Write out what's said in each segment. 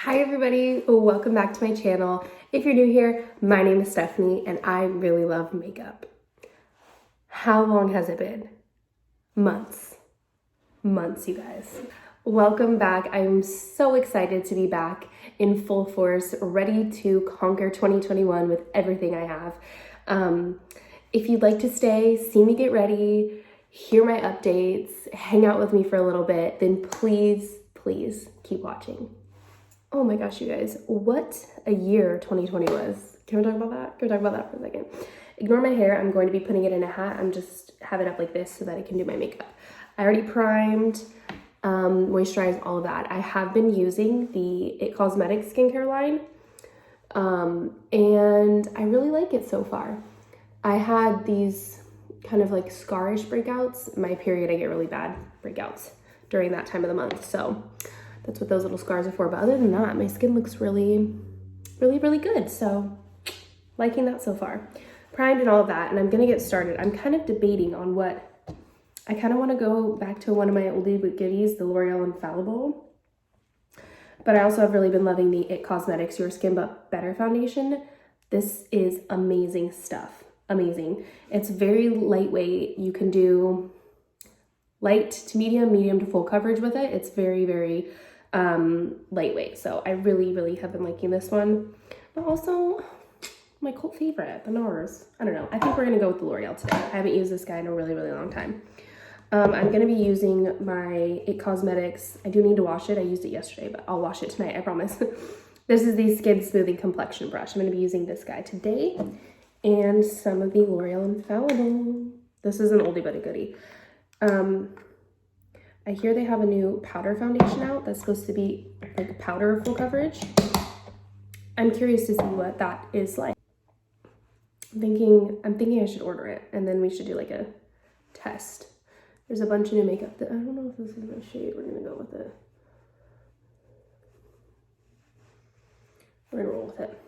Hi everybody, welcome back to my channel. If you're new here, my name is Stephanie and I really love makeup. How long has it been? Months, you guys. Welcome back. I'm so excited to be back in full force, ready to conquer 2021 with everything I have. If you'd like to stay, see me get ready, hear my updates, hang out with me for a little bit, then please keep watching. Oh my gosh, you guys, what a year 2020 was. Can we talk about that? Can we talk about that for a second? Ignore my hair. I'm going to be putting it in a hat. I'm just have it up like this so that I can do my makeup. I already primed, moisturized, all of that. I have been using the It Cosmetics skincare line, and I really like it so far. I had these kind of like scarish breakouts. My period, I get really bad breakouts during that time of the month, so that's what those little scars are for. But other than that, my skin looks really good. So liking that so far. Primed and all of that, and I'm gonna get started. I'm kind of debating on what, I kind of want to go back to one of my oldie but goodies, the L'Oreal Infallible. But I also have really been loving the It Cosmetics Your Skin But Better foundation. This is amazing stuff, amazing. It's very lightweight. You can do light to medium to full coverage with it. It's very lightweight. So I really have been liking this one. But also my cult favorite, the NARS. I don't know. I think we're gonna go with the L'Oreal today. I haven't used this guy in a really long time. I'm gonna be using my It Cosmetics. I do need to wash it. I used it yesterday, but I'll wash it tonight, I promise. This is the Skin Smoothing Complexion Brush. I'm gonna be using this guy today and some of the L'Oreal Infallible. This is an oldie but a goodie. I hear they have a new powder foundation out that's supposed to be like powder full coverage. I'm curious to see what that is like. I'm thinking I should order it and then we should do like a test. There's a bunch of new makeup that I don't know if this is my shade. We're gonna go with it. We're gonna roll with it.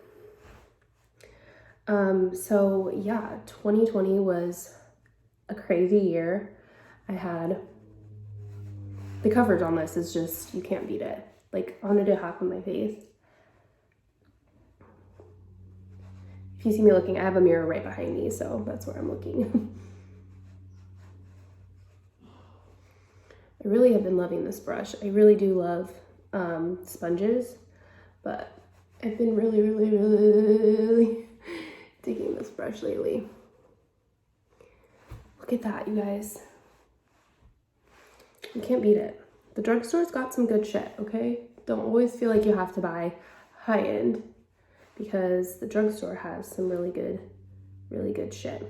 So yeah, 2020 was a crazy year. The coverage on this is just, you can't beat it. Like, I'm gonna do half of my face. If you see me looking, I have a mirror right behind me, so that's where I'm looking. I really have been loving this brush. I really do love sponges, but I've been really digging this brush lately. Look at that, you guys. You can't beat it. The drugstore's got some good shit, okay? Don't always feel like you have to buy high-end because the drugstore has some really good shit.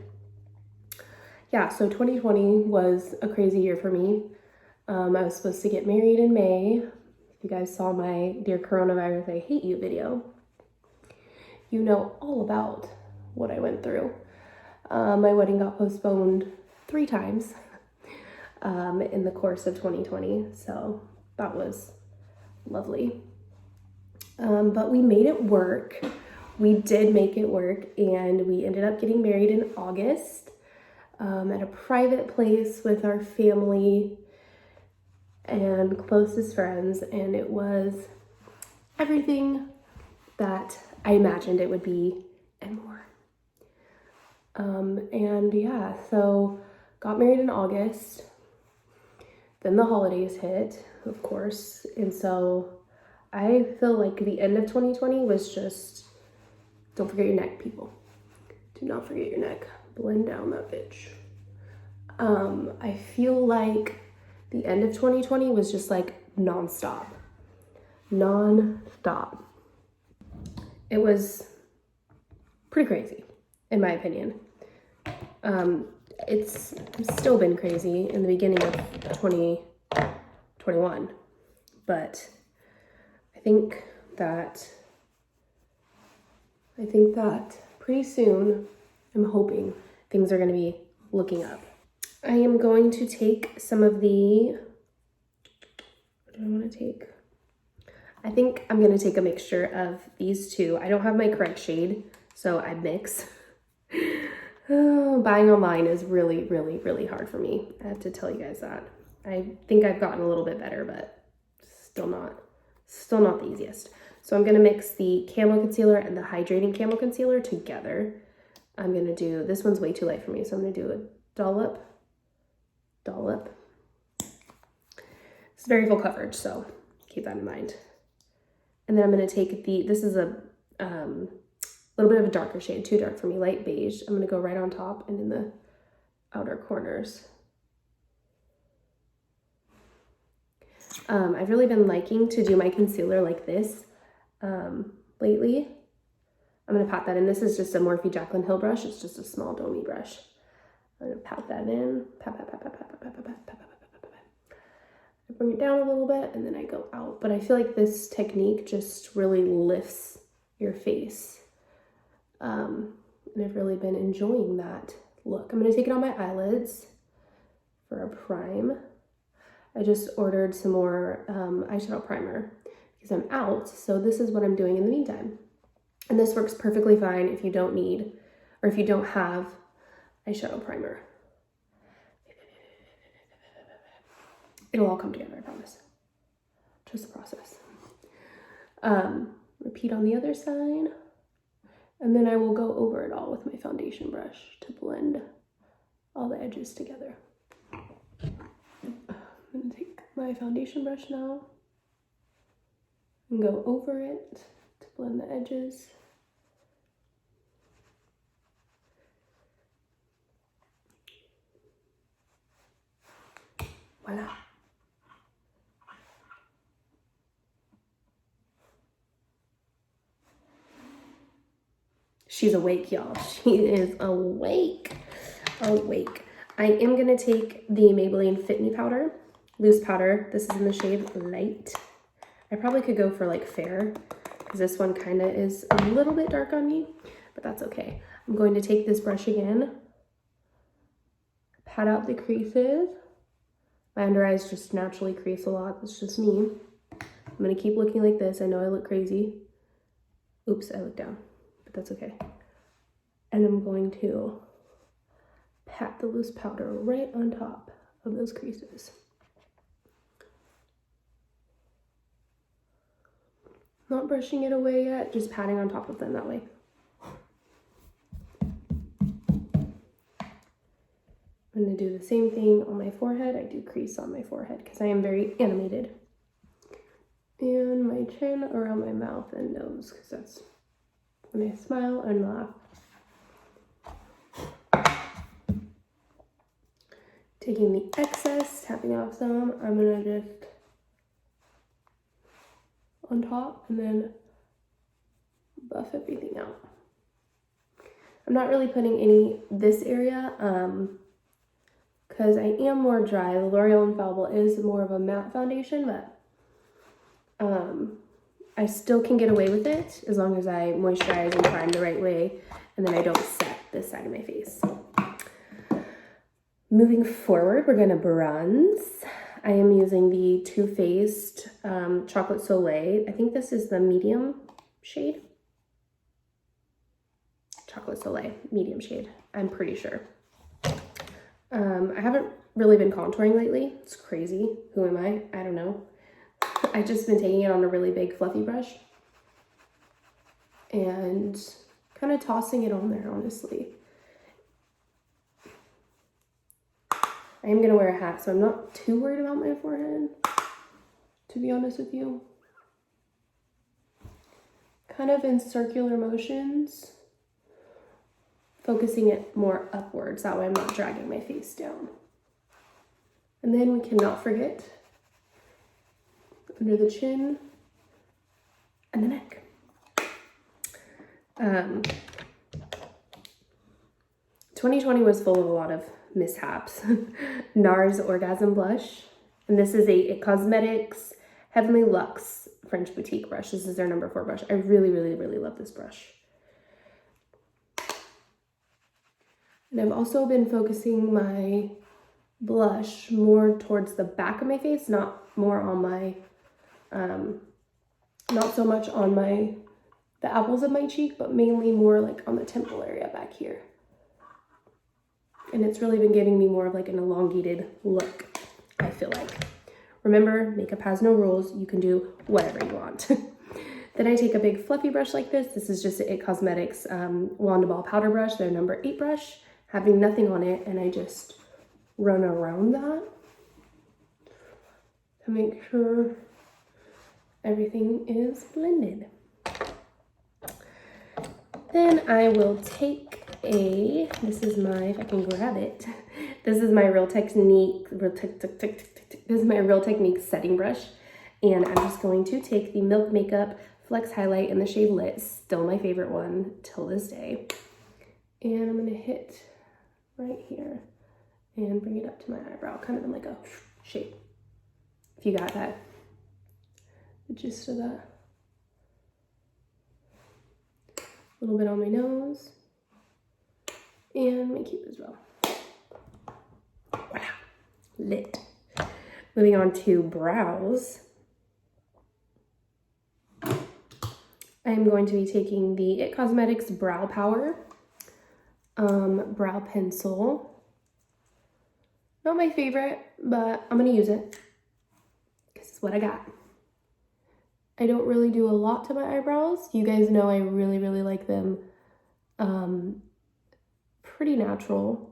Yeah, so 2020 was a crazy year for me. I was supposed to get married in May. If you guys saw my Dear Coronavirus, I Hate You video, you know all about what I went through. My wedding got postponed 3 times. In the course of 2020, so that was lovely. But we made it work. We did make it work, and we ended up getting married in August at a private place with our family and closest friends, and it was everything that I imagined it would be and more. And yeah, so got married in August. Then the holidays hit, of course, and so I feel like the end of 2020 was just, don't forget your neck, people. Do not forget your neck. Blend down that bitch. I feel like the end of 2020 was just like nonstop. It was pretty crazy, in my opinion. It's still been crazy in the beginning of 2021, but I think that pretty soon, I'm hoping things are going to be looking up. I am going to take some of the, what do I want to take? I think I'm going to take a mixture of these two. I don't have my correct shade, so I mix. Buying online is really hard for me. I have to tell you guys that. I think I've gotten a little bit better, but still not the easiest. So I'm gonna mix the Camo Concealer and the Hydrating Camo Concealer together. I'm gonna do, this one's way too light for me, so I'm gonna do a dollop. It's very full coverage, so keep that in mind. And then I'm gonna take this is a little bit of a darker shade, too dark for me, light beige. I'm gonna go right on top and in the outer corners. I've really been liking to do my concealer like this lately. I'm gonna pat that in. This is just a Morphe Jaclyn Hill brush. It's just a small domey brush. I'm gonna pat that in. Pat. I bring it down a little bit and then I go out. But I feel like this technique just really lifts your face. And I've really been enjoying that look. I'm gonna take it on my eyelids for a prime. I just ordered some more eyeshadow primer because I'm out. So this is what I'm doing in the meantime. And this works perfectly fine if you don't need, or if you don't have eyeshadow primer. It'll all come together, I promise. Just the process. Repeat on the other side. And then I will go over it all with my foundation brush to blend all the edges together. I'm gonna take my foundation brush now and go over it to blend the edges. Voila. She's awake, y'all. She is awake. I am gonna take the Maybelline Fit Me powder, loose powder. This is in the shade Light. I probably could go for like Fair, because this one kind of is a little bit dark on me, but that's okay. I'm going to take this brush again, pat out the creases. My under eyes just naturally crease a lot. That's just me. I'm gonna keep looking like this. I know I look crazy. Oops, I look down, but that's okay. And I'm going to pat the loose powder right on top of those creases. Not brushing it away yet, just patting on top of them that way. I'm gonna do the same thing on my forehead. I do crease on my forehead because I am very animated. And my chin around my mouth and nose, because that's when I smile and laugh. Taking the excess, tapping off some, I'm gonna just on top and then buff everything out. I'm not really putting any this area because I am more dry. The L'Oreal Infallible is more of a matte foundation, but I still can get away with it as long as I moisturize and prime the right way and then I don't set this side of my face. Moving forward, we're gonna bronze. I am using the Too Faced Chocolate Soleil. I think this is the medium shade. Chocolate Soleil, medium shade, I'm pretty sure. I haven't really been contouring lately. It's crazy. Who am I? I don't know. I've just been taking it on a really big fluffy brush and kind of tossing it on there, honestly. I am going to wear a hat, so I'm not too worried about my forehead, to be honest with you. Kind of in circular motions, focusing it more upwards. That way I'm not dragging my face down. And then we cannot forget under the chin and the neck. 2020 was full of a lot of mishaps. NARS Orgasm Blush. And this is a Cosmetics Heavenly Luxe French Boutique brush. This is their number 4 brush. I really, really, really love this brush. And I've also been focusing my blush more towards the back of my face, not more on my, not so much on the apples of my cheek, but mainly more like on the temple area back here. And it's really been giving me more of like an elongated look, I feel like. Remember, makeup has no rules. You can do whatever you want. Then I take a big fluffy brush like this. This is just an It Cosmetics Wand Ball Powder Brush, their number 8 brush, having nothing on it, and I just run around that to make sure everything is blended. Then I will take this is my, if I can grab it, this is my Real Technique setting brush, and I'm just going to take the Milk Makeup Flex Highlight in the shade Lit, still my favorite one till this day, and I'm gonna hit right here and bring it up to my eyebrow, kind of in like a shape, if you got that, the gist of that. A little bit on my nose and my cute as well. Wow, lit. Moving on to brows. I'm going to be taking the It Cosmetics Brow Power brow pencil. Not my favorite, but I'm gonna use it because it's what I got. I don't really do a lot to my eyebrows. You guys know I really, really like them pretty natural.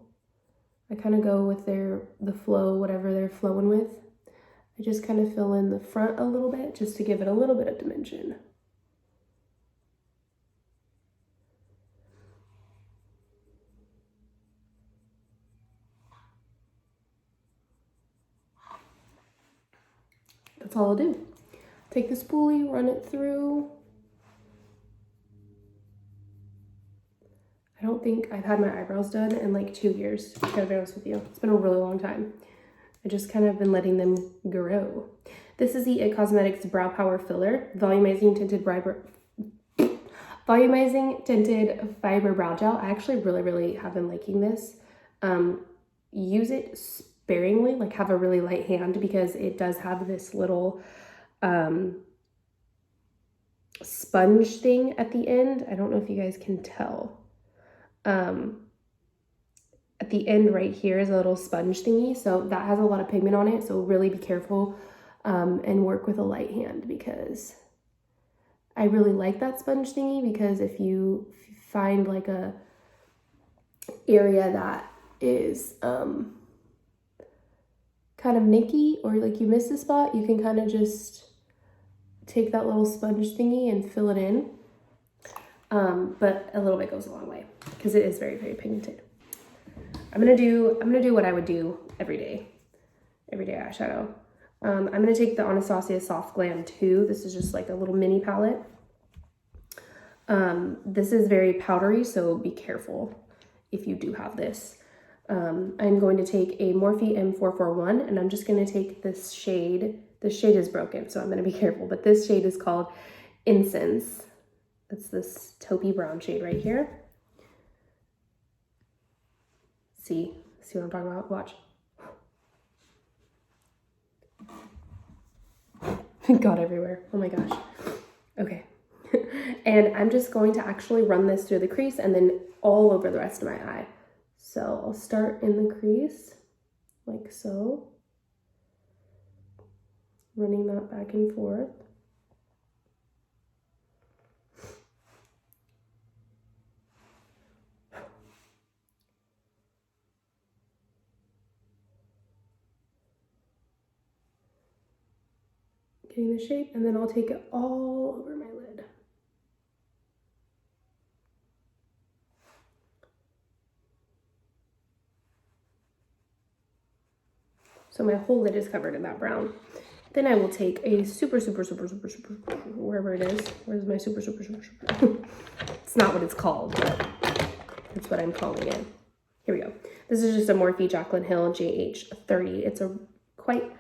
I kind of go with the flow, whatever they're flowing with. I just kind of fill in the front a little bit just to give it a little bit of dimension. That's all I'll do. Take the spoolie, run it through. I don't think I've had my eyebrows done in like 2 years, to be honest with you. It's been a really long time. I just kind of been letting them grow. This is the It Cosmetics Brow Power Filler, Volumizing Tinted Fiber Brow Gel. I actually really, really have been liking this. Use it sparingly, like have a really light hand, because it does have this little sponge thing at the end. I don't know if you guys can tell. At the end right here is a little sponge thingy, so that has a lot of pigment on it, so really be careful and work with a light hand, because I really like that sponge thingy, because if you find like a area that is kind of nicky, or like you miss a spot, you can kind of just take that little sponge thingy and fill it in. But a little bit goes a long way because it is very, very pigmented. I'm gonna do what I would do everyday eyeshadow. I'm gonna take the Anastasia Soft Glam 2. This is just like a little mini palette. This is very powdery, so be careful if you do have this. I'm going to take a Morphe M441, and I'm just gonna take this shade. This shade is broken, so I'm gonna be careful, but this shade is called Incense. It's this taupey brown shade right here. See what I'm talking about? Watch. It got everywhere. Oh my gosh. Okay. And I'm just going to actually run this through the crease and then all over the rest of my eye. So I'll start in the crease, like so. Running that back and forth. Getting the shape, and then I'll take it all over my lid. So my whole lid is covered in that brown. Then I will take a super, wherever it is. Where's my super? It's not what it's called, but that's what I'm calling it. Here we go. This is just a Morphe Jaclyn Hill JH30. It's a quite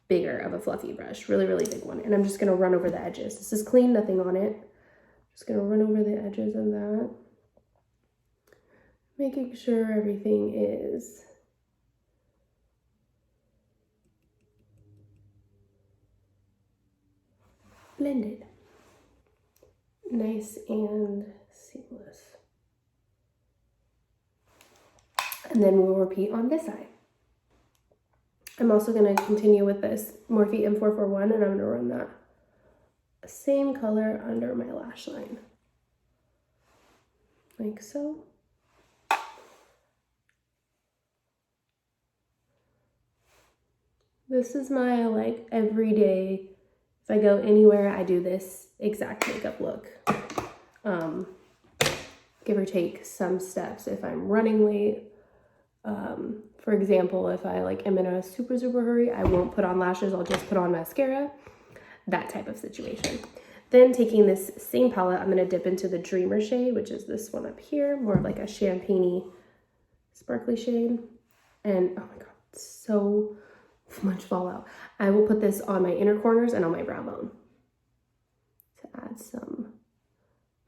bigger of a fluffy brush, really, really big one. And I'm just gonna run over the edges. This is clean, nothing on it. Just gonna run over the edges of that, making sure everything is blended, nice and seamless. And then we'll repeat on this side. I'm also going to continue with this Morphe M441, and I'm going to run that same color under my lash line, like so. This is my like everyday, if I go anywhere, I do this exact makeup look. Give or take some steps if I'm running late. For example, if I like am in a super hurry, I won't put on lashes, I'll just put on mascara, that type of situation. Then taking this same palette, I'm gonna dip into the Dreamer shade, which is this one up here, more of like a champagne-y, sparkly shade. And oh my God, so much fallout. I will put this on my inner corners and on my brow bone to add some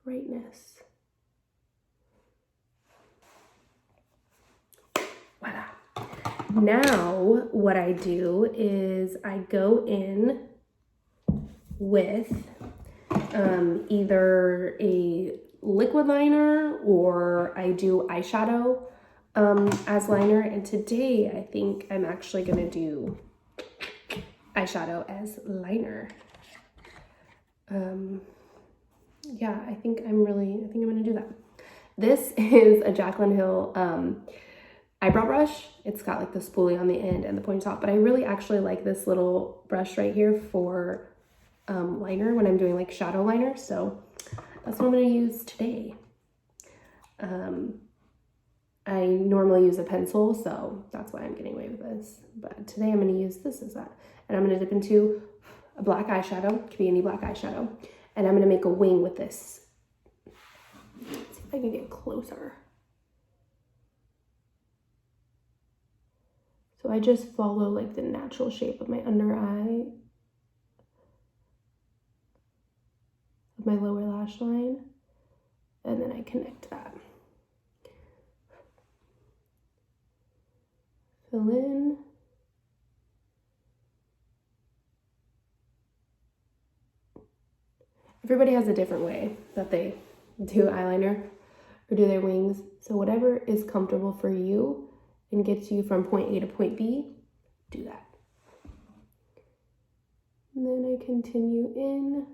brightness. Voila. Now what I do is I go in with either a liquid liner or I do eyeshadow as liner, and today I think I'm actually gonna do eyeshadow as liner. Yeah, I think I'm gonna do that. This is a Jaclyn Hill eyebrow brush. It's got like the spoolie on the end and the pointy top, but I really actually like this little brush right here for liner when I'm doing like shadow liner. So that's what I'm gonna use today. I normally use a pencil, so that's why I'm getting away with this. But today I'm gonna use this as that. And I'm gonna dip into a black eyeshadow, could be any black eyeshadow. And I'm gonna make a wing with this. Let's see if I can get closer. So I just follow like the natural shape of my under eye, of my lower lash line, and then I connect that. Fill in. Everybody has a different way that they do eyeliner or do their wings. So whatever is comfortable for you and gets you from point A to point B, do that. And then I continue in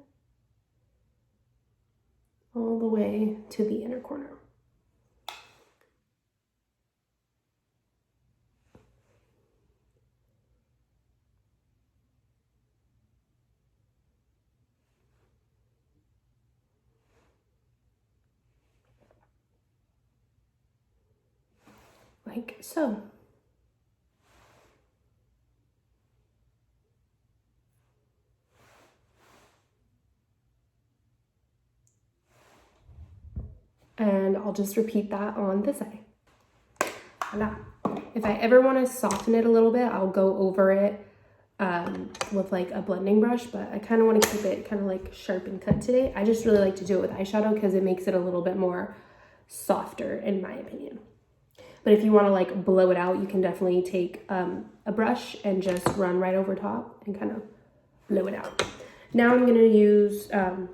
all the way to the inner corner. Like so. And I'll just repeat that on this eye. Voila. If I ever want to soften it a little bit, I'll go over it with like a blending brush, but I kind of want to keep it kind of like sharp and cut today. I just really like to do it with eyeshadow because it makes it a little bit more softer in my opinion. But if you want to like blow it out, you can definitely take a brush and just run right over top and kind of blow it out. Now I'm going to use, oh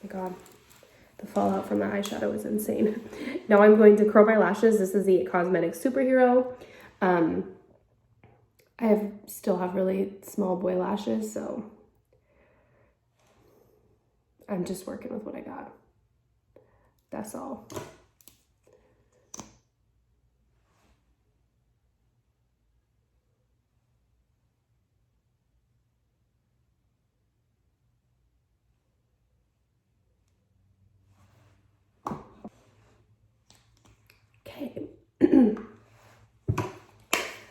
my God, the fallout from the eyeshadow is insane. Now I'm going to curl my lashes. This is the It Cosmetics Superhero. I still have really small boy lashes, so I'm just working with what I got. That's all. Okay.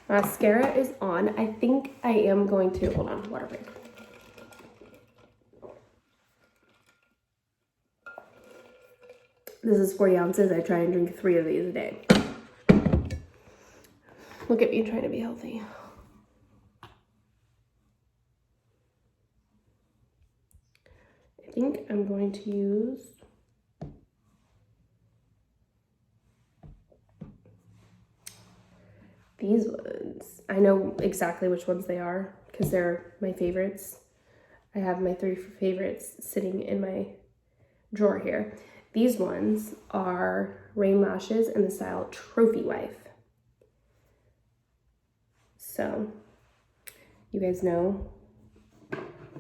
Mascara is on. I think I am going to, hold on, water break. This is 40 ounces. I try and drink 3 of these a day. Look at me trying to be healthy. I think I'm going to use these ones. I know exactly which ones they are because they're my favorites. I have my 3 favorites sitting in my drawer here. These ones are Rain Lashes in the style Trophy Wife. So you guys know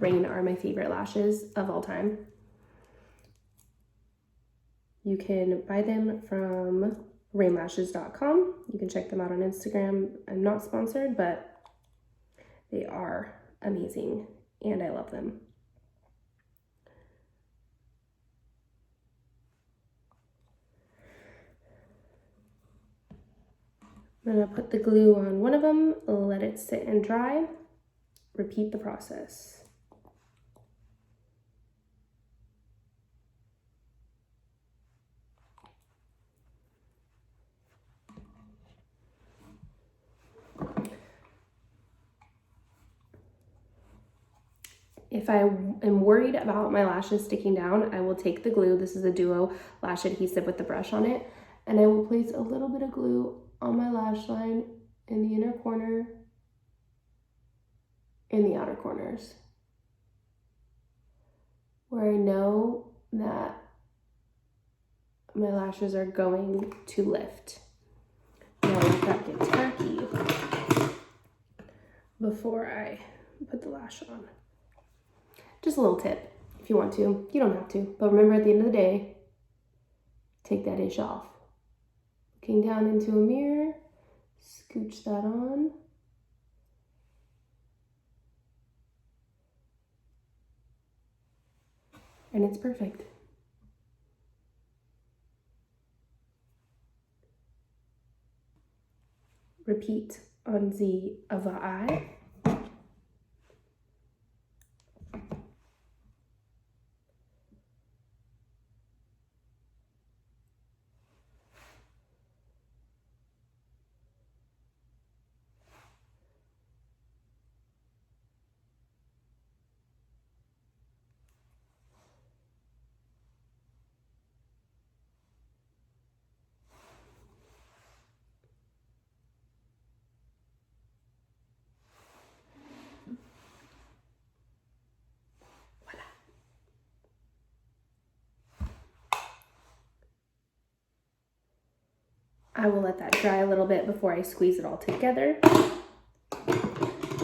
Rain are my favorite lashes of all time. You can buy them from rainlashes.com. You can check them out on Instagram. I'm not sponsored, but they are amazing and I love them. I'm gonna put the glue on one of them, let it sit and dry, repeat the process. If I am worried about my lashes sticking down, I will take the glue. This is a duo lash adhesive with the brush on it. And I will place a little bit of glue on my lash line in the inner corner, in the outer corners, where I know that my lashes are going to lift. Now let that get tacky before I put the lash on. Just a little tip if you want to. You don't have to, but remember at the end of the day, take that ish off. Looking down into a mirror, scooch that on. And it's perfect. Repeat on the other eye. I will let that dry a little bit before I squeeze it all together.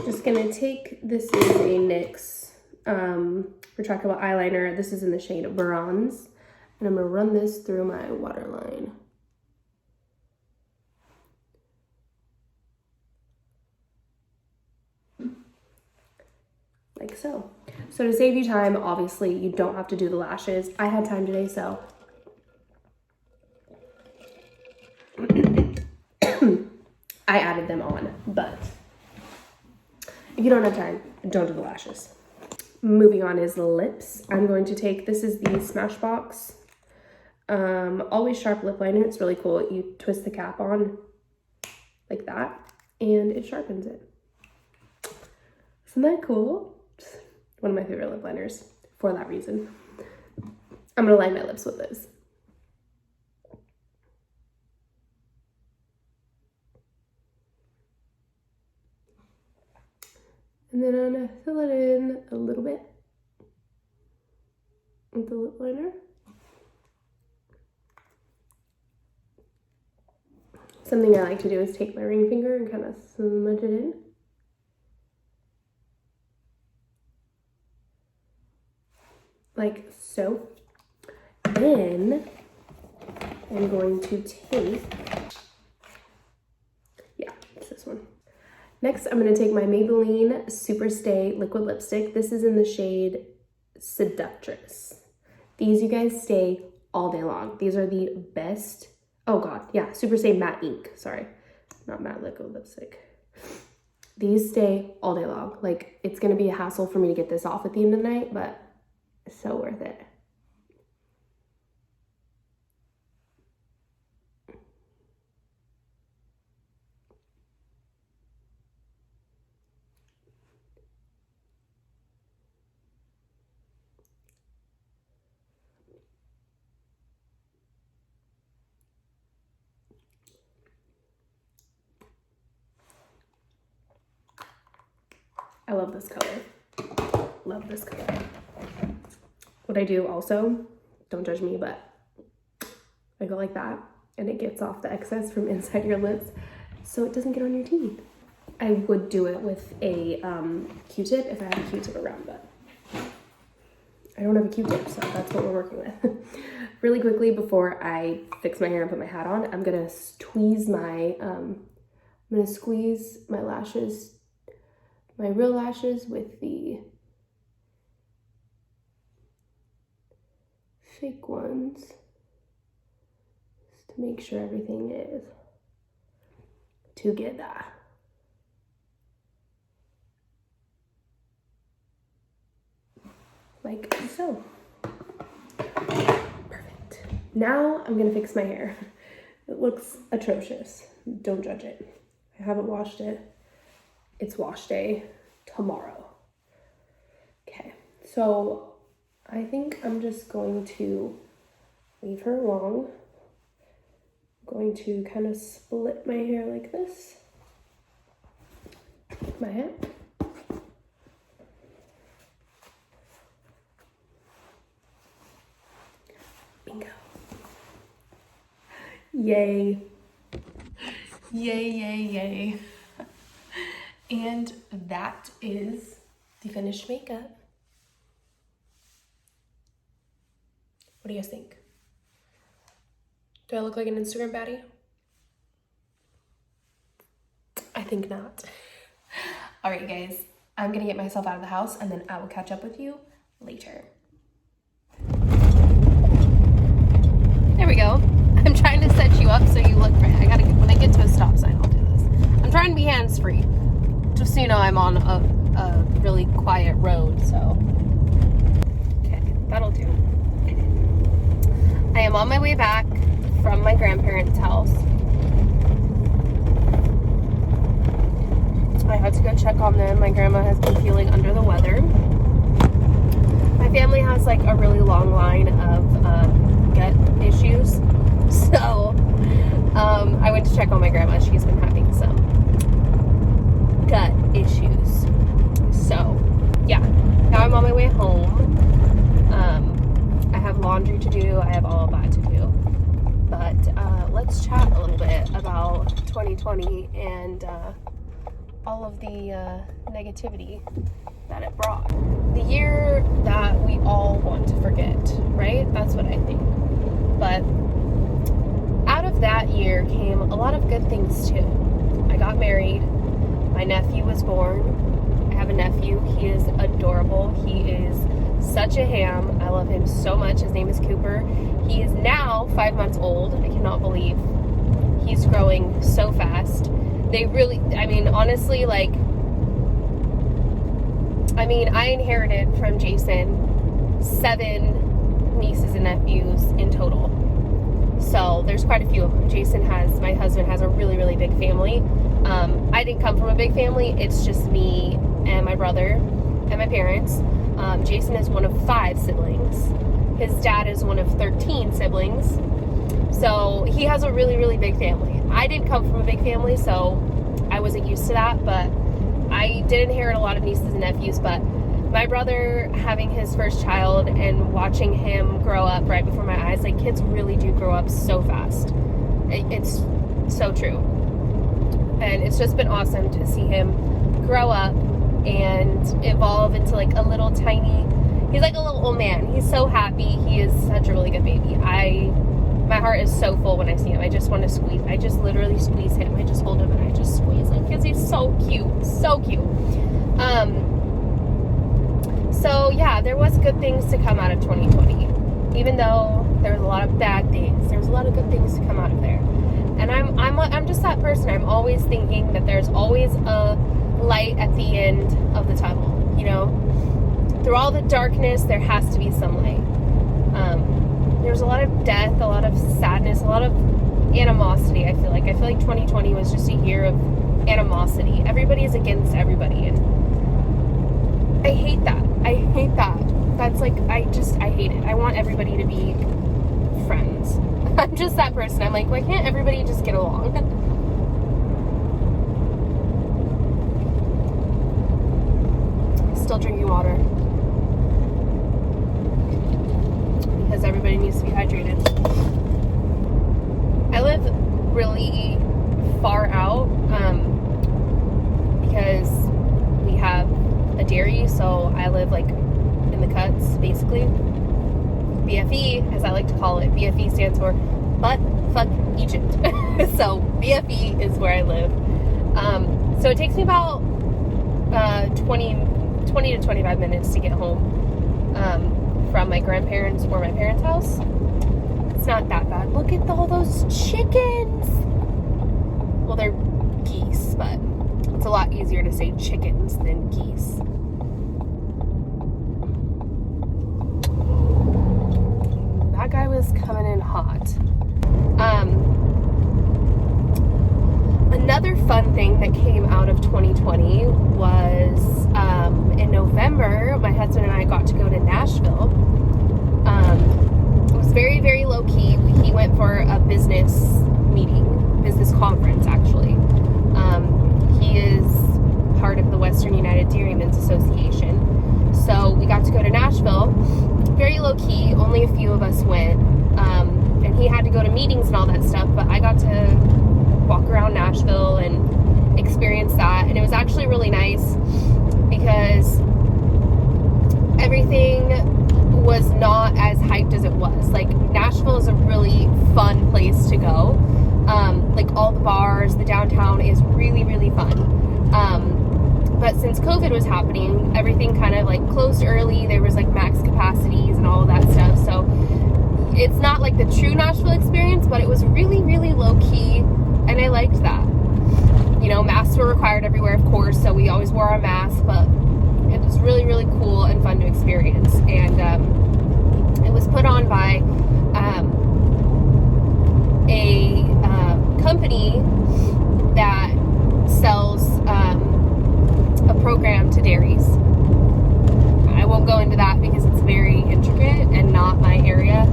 Just gonna take, this is a NYX retractable eyeliner. This is in the shade Bronze. And I'm gonna run this through my waterline. Like so. So to save you time, obviously you don't have to do the lashes. I had time today, so I added them on, but if you don't have time, don't do the lashes. Moving on is the lips. I'm going to take, this is the Smashbox Always Sharp Lip Liner. It's really cool. You twist the cap on like that, and it sharpens it. Isn't that cool? One of my favorite lip liners for that reason. I'm gonna line my lips with this. And then I'm gonna fill it in a little bit with the lip liner. Something I like to do is take my ring finger and kind of smudge it in. Like so. Then I'm going to take, yeah, it's this one. Next, I'm going to take my Maybelline Superstay Liquid Lipstick. This is in the shade Seductress. These, you guys, stay all day long. These are the best. Oh God, yeah, Superstay Matte Ink. Sorry, not matte liquid lipstick. These stay all day long. Like, it's going to be a hassle for me to get this off at the end of the night, but it's so worth it. I love this color. Love this color. What I do also, don't judge me, but I go like that and it gets off the excess from inside your lips so it doesn't get on your teeth. I would do it with a Q-tip if I had a Q-tip around, but I don't have a Q-tip, so that's what we're working with. Really quickly, before I fix my hair and put my hat on, I'm gonna squeeze my, lashes, my real lashes with the fake ones, just to make sure everything is together. Like so. Perfect. Now I'm gonna fix my hair. It looks atrocious. Don't judge it. I haven't washed it. It's wash day tomorrow. Okay, so I think I'm just going to leave her alone. I'm going to kind of split my hair like this. Take my hat. Bingo. Yay. Yay, yay, yay. And that is the finished makeup. What do you guys think? Do I look like an Instagram baddie? I think not. All right, guys, I'm gonna get myself out of the house and then I will catch up with you later. There we go. I'm trying to set you up so you look right. When I get to a stop sign, I'll do this. I'm trying to be hands-free. Just so you know, I'm on a really quiet road, so. Okay, that'll do. I am on my way back from my grandparents' house. I had to go check on them. My grandma has been feeling under the weather. My family has like a really long line of gut issues. So I went to check on my grandma. She's been having some gut issues. So yeah, now I'm on my way home. I have laundry to do. I have all of that to do. But let's chat a little bit about 2020 and all of the negativity that it brought. The year that we all want to forget, right? That's what I think. But out of that year came a lot of good things too. I got married. My nephew was born. I have a nephew. He is adorable. He is such a ham. I love him so much. His name is Cooper. He is now 5 months old. I cannot believe he's growing so fast. Honestly, I inherited from Jason 7 nieces and nephews in total. So there's quite a few of them. My husband has a really, really big family. I didn't come from a big family. It's just me and my brother and my parents. Jason is one of 5 siblings. His dad is one of 13 siblings. So he has a really, really big family. I didn't come from a big family, so I wasn't used to that, but I did inherit a lot of nieces and nephews. But my brother having his first child and watching him grow up right before my eyes, like, kids really do grow up so fast. It's so true. And it's just been awesome to see him grow up and evolve into like a little tiny, he's like a little old man. He's so happy. He is such a really good baby. My heart is so full when I see him. I just want to squeeze. I just literally squeeze him. I just hold him and I just squeeze him because he's so cute. So cute. So yeah, there was good things to come out of 2020. Even though there was a lot of bad things, there was a lot of good things to come out of there. And I'm just that person. I'm always thinking that there's always a light at the end of the tunnel, you know? Through all the darkness, there has to be some light. There's a lot of death, a lot of sadness, a lot of animosity, I feel like. 2020 was just a year of animosity. Everybody is against everybody, and I hate that. That's like, I hate it. I want everybody to be friends. I'm just that person. I'm like, why can't everybody just get along? Still drinking water. Because everybody needs to be hydrated. I live really far out because we have a dairy, so I live like in the cuts, basically. BFE, as I like to call it. BFE stands for But Fuck Egypt. So BFE is where I live. So it takes me about 20 to 25 minutes to get home from my grandparents' or my parents' house. It's not that bad. Look at all those chickens. Well, they're geese, but it's a lot easier to say chickens than geese. That guy was coming in hot. Another fun thing that came out of 2020 was in November, my husband and I got to go to Nashville. It was very, very low key. He went for a business meeting, business conference actually. He is part of the Western United Dairymen's Association. So we got to go to Nashville, very low key, only a few of us went. And he had to go to meetings and all that stuff, but I got to walk around Nashville and experience that. And it was actually really nice because everything was not as hyped as it was. Like, Nashville is a really fun place to go. Like, all the bars, the downtown is really, really fun. But since COVID was happening, everything kind of like closed early. There was like max capacities and all of that stuff. So it's not like the true Nashville experience, but it was really, really low key. And I liked that. You know, masks were required everywhere, of course, so we always wore our masks, but it was really, really cool and fun to experience. And it was put on by a company that sells a program to dairies. I won't go into that because it's very intricate and not my area.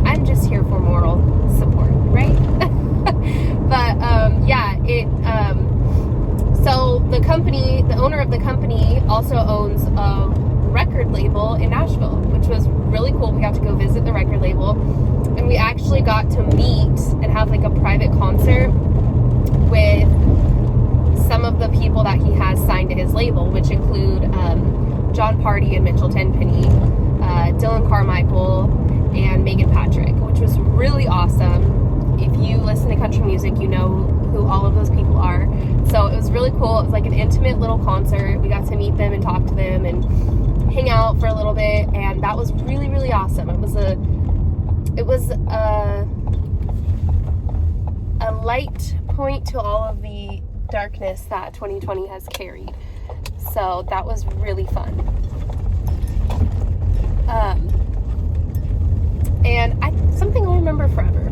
I'm just here for moral support, right? But so the company, the owner of the company also owns a record label in Nashville, which was really cool. We got to go visit the record label, and we actually got to meet and have like a private concert with some of the people that he has signed to his label, which include John Party and Mitchell Tenpenny, Dylan Carmichael, and Megan Patrick, which was really awesome. If you listen to country music, you know who all of those people are. So it was really cool. It was like an intimate little concert. We got to meet them and talk to them and hang out for a little bit, and that was really, really awesome. It was a light point to all of the darkness that 2020 has carried. So that was really fun. And something I'll remember forever.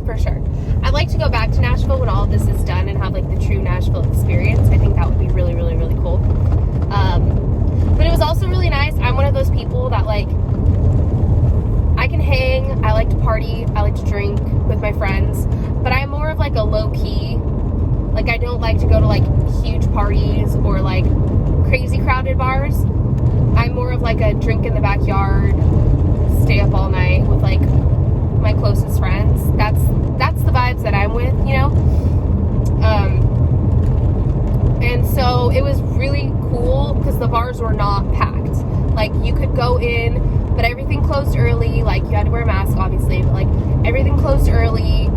For sure. I'd like to go back to Nashville when all of this is done and have like the true Nashville experience. I think that would be really, really, really cool. But it was also really nice. I'm one of those people that like, I can hang, I like to party, I like to drink with my friends, but I'm more of like a low key, like I don't like to go to like huge parties or like crazy crowded bars. I'm more of like a drink in the backyard, stay up all night with like my closest friends. That's the vibes that I'm with, you know? And so it was really cool because the bars were not packed. Like, you could go in, but everything closed early. Like, you had to wear a mask, obviously, but like everything closed early.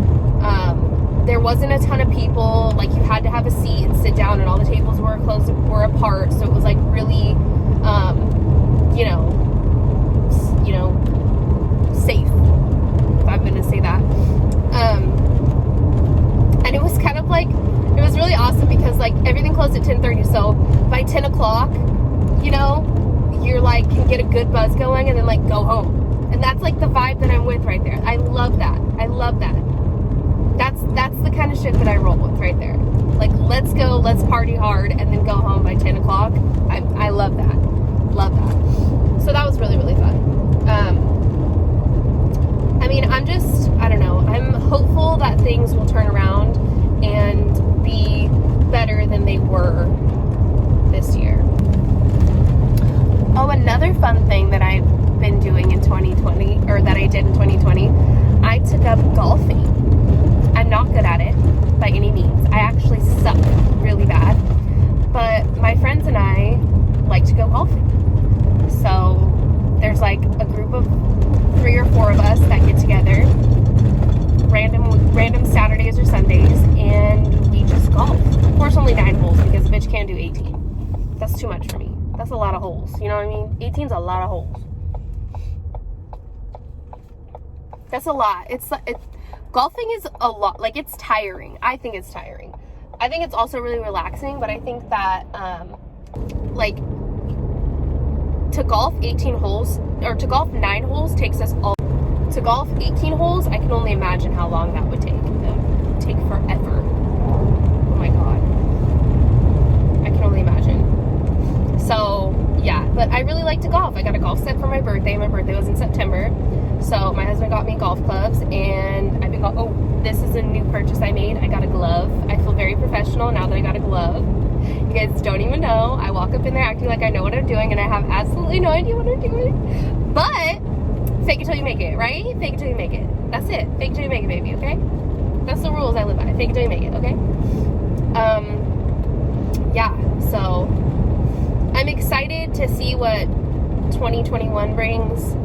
There wasn't a ton of people. Like, you had to have a seat and sit down, and all the tables were apart. So it was like really, safe, if I'm gonna say that. And it was kind of like, it was really awesome because like everything closed at 10:30. So by 10 o'clock, you know, you're like, can get a good buzz going and then like go home. And that's like the vibe that I'm with right there. I love that. I love that. That's the kind of shit that I roll with right there. Like, let's go, let's party hard, and then go home by 10 o'clock. I love that. Love that. So that was really, really fun. I don't know, I'm hopeful that things will turn around and be better than they were this year. Oh, another fun thing that I've been doing in 2020, or that I did in 2020, I took up golfing. I'm not good at it by any means. I actually suck really bad. But my friends and I like to go golfing. group of 3 or 4 of us that get together random Saturdays or Sundays, and we just golf. Of course, only 9 holes because the bitch can't do 18. That's too much for me. That's a lot of holes. You know what I mean? 18's a lot of holes. That's a lot. Golfing is a lot. Like, it's tiring. I think it's tiring. I think it's also really relaxing, but I think that, like, to golf 18 holes, or to golf 9 holes takes us all. To golf 18 holes, I can only imagine how long that would take. It would take forever. Oh my god. I can only imagine. So, yeah. But I really like to golf. I got a golf set for my birthday. My birthday was in September. So, my husband got me golf clubs, and I've been oh, this is a new purchase I made. I got a glove. I feel very professional now that I got a glove. You guys don't even know. I walk up in there acting like I know what I'm doing, and I have absolutely no idea what I'm doing. But fake it till you make it, right? Fake it till you make it. That's it. Fake it till you make it, baby, okay? That's the rules I live by. Fake it till you make it, okay? Yeah, so I'm excited to see what 2021 brings.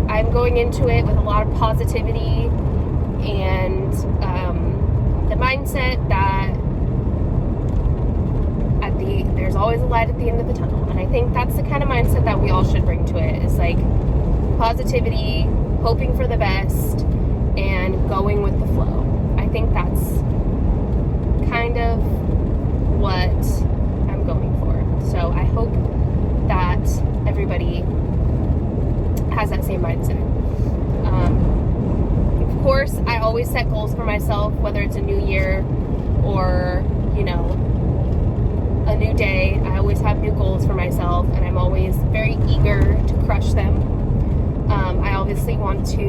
I'm going into it with a lot of positivity and the mindset that there's always a light at the end of the tunnel, and I think that's the kind of mindset that we all should bring to it. Is like positivity, hoping for the best, and going with the flow. I think that's kind of what I'm going for. So I hope that everybody has that same mindset. Of course, I always set goals for myself, whether it's a new year or, you know, a new day. I always have new goals for myself, and I'm always very eager to crush them. I obviously want to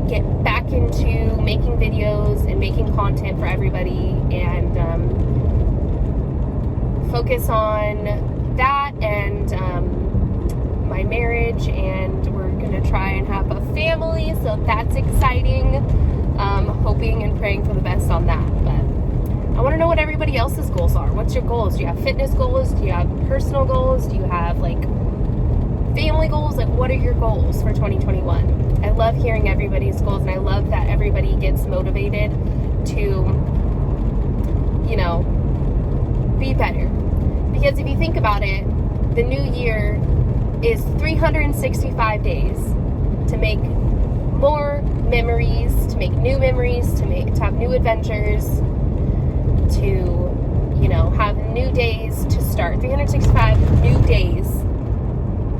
get back into making videos and making content for everybody, and focus on that and my marriage, and we're gonna try and have a family, so that's exciting. Hoping and praying for the best on that. But I want to know what everybody else's goals are. What's your goals? Do you have fitness goals? Do you have personal goals? Do you have like family goals? Like, what are your goals for 2021? I love hearing everybody's goals, and I love that everybody gets motivated to, you know, be better. Because if you think about it, the new year is 365 days to make more memories, to make new memories, to have new adventures, to, you know, have new days to start. 365 new days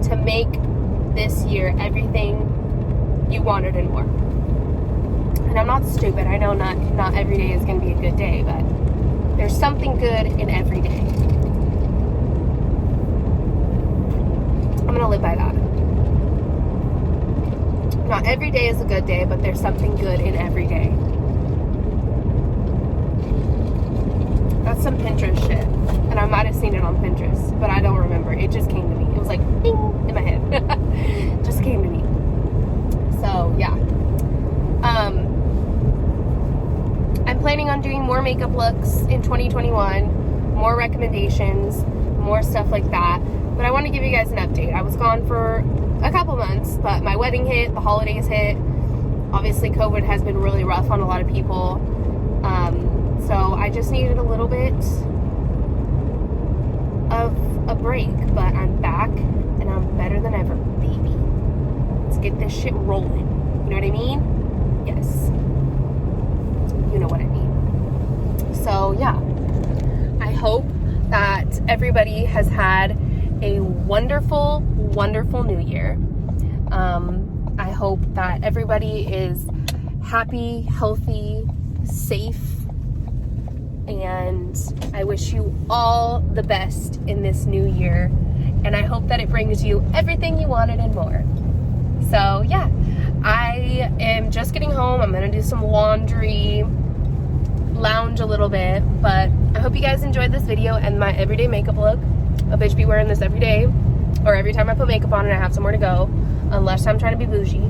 to make this year everything you wanted and more. And I'm not stupid. I know not every day is going to be a good day, but there's something good in every day. I'm going to live by that. Not every day is a good day, but there's something good in every day. That's some Pinterest shit. And I might have seen it on Pinterest, but I don't remember. It just came to me. It was like, ding, in my head. Just came to me. So, yeah. I'm planning on doing more makeup looks in 2021. More recommendations. More stuff like that. But I want to give you guys an update. I was gone for a couple months, but my wedding hit, the holidays hit. Obviously, COVID has been really rough on a lot of people. So I just needed a little bit of a break, but I'm back and I'm better than ever, baby. Let's get this shit rolling. You know what I mean? Yes. You know what I mean. So yeah, I hope that everybody has had a wonderful, wonderful new year. I hope that everybody is happy, healthy, safe, and I wish you all the best in this new year, and I hope that it brings you everything you wanted and more. So yeah, I am just getting home. I'm gonna do some laundry, lounge a little bit, but I hope you guys enjoyed this video and my everyday makeup look. A bitch be wearing this every day, or every time I put makeup on and I have somewhere to go, unless I'm trying to be bougie.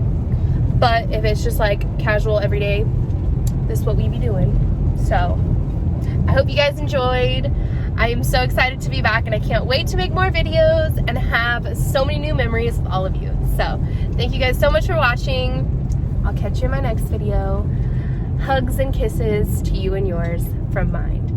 But if it's just like casual everyday, this is what we be doing. So I hope you guys enjoyed. I am so excited to be back, and I can't wait to make more videos and have so many new memories with all of you. So thank you guys so much for watching. I'll catch you in my next video. Hugs and kisses to you and yours from mine.